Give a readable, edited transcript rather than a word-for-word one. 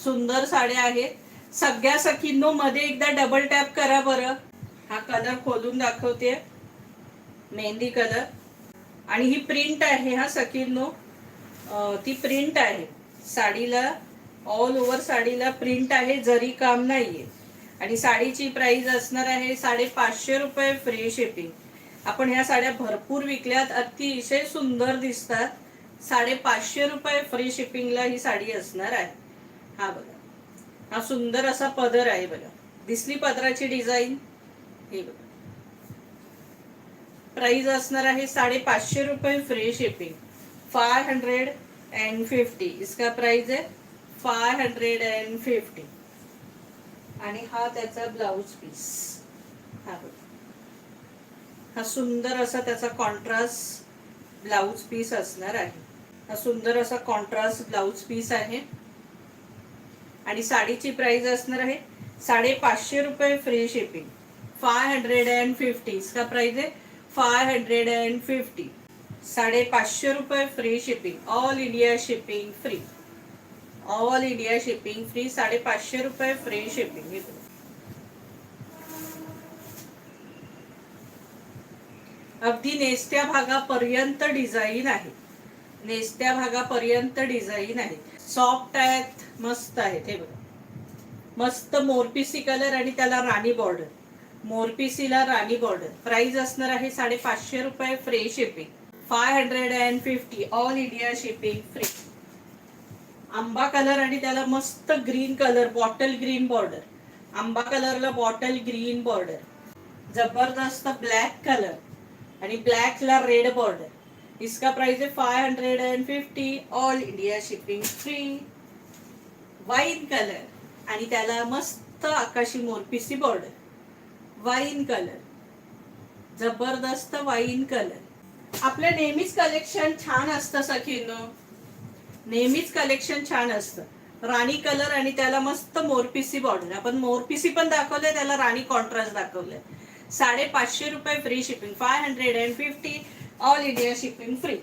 सुंदर साड्या आहेत सगळ्या सखींनो. मध्ये एकदा डबल टॅप करा बरं. हा कलर खोलून दाखवते, मेहंदी कलर. आणि ही प्रिंट आहे हा सखींनो, ती प्रिंट आहे साडीला, ऑल ओव्हर साडीला प्रिंट आहे, जरी काम नाहीये. आणि साडीची प्राइस असणार आहे 550 रुपये फ्री शिपिंग. आपण ह्या साड्या भरपूर विकल्यात, अतिशय सुंदर दिसतात. 550 रुपये फ्री शिपिंगला ही साडी असणार आहे. हा बघा, हा सुंदर असा पदर आहे बघा. दिसली पदराची डिझाईन? हे बघा, प्राइस असणार आहे 550 रुपये फ्री शिपिंग. 550 इसका प्राइस है 550. आणि हा त्याचा ब्लाउज पीस. हा बघा, हा सुंदर असा त्याचा कॉन्ट्रास्ट ब्लाउज पीस असणार आहे. हा सुंदर असा कॉन्ट्रास्ट ब्लाउज पीस आहे. आणि साडीची प्राइस असणार आहे 550 रुपये फ्री शिपिंग. 550 इसका प्राइस है 550. 550 रुपये free shipping. All India shipping free. All India shipping free. 550 रुपये फ्री शिपिंग. अगदी नेस्त्या भागापर्यंत डिझाईन आहे. नेस्त्या भागापर्यंत डिझाईन आहे. सॉफ्ट आहेत, मस्त आहेत. हे बघा, मस्त मोरपिसी कलर आणि त्याला राणी बॉर्डर. मोरपिसीला राणी बॉर्डर. प्राइस असणार आहे 550 रुपये free shipping. 550 all India shipping free. आंबा कलर आणि त्याला मस्त green colour, bottle green border. आंबा कलरला बॉटल ग्रीन बॉर्डर. जबरदस्त ब्लॅक कलर आणि ब्लॅकला रेड बॉर्डर. इसका प्राइस है 550 all India shipping free. Wine colour आणि त्याला मस्त आकाशी मोरपिसी बॉर्डर. वाईन कलर, जबरदस्त वाईन कलर. आपलं नेहमीच कलेक्शन छान असतं सखींनो, नेहमीच कलेक्शन छान असतं. राणी कलर आणि त्याला मस्त मोरपिसी बॉर्डर. आपण मोरपिसी पण दाखवले, त्याला राणी कॉन्ट्रास्ट दाखवले. 550 रुपये free shipping. 550 all India shipping free.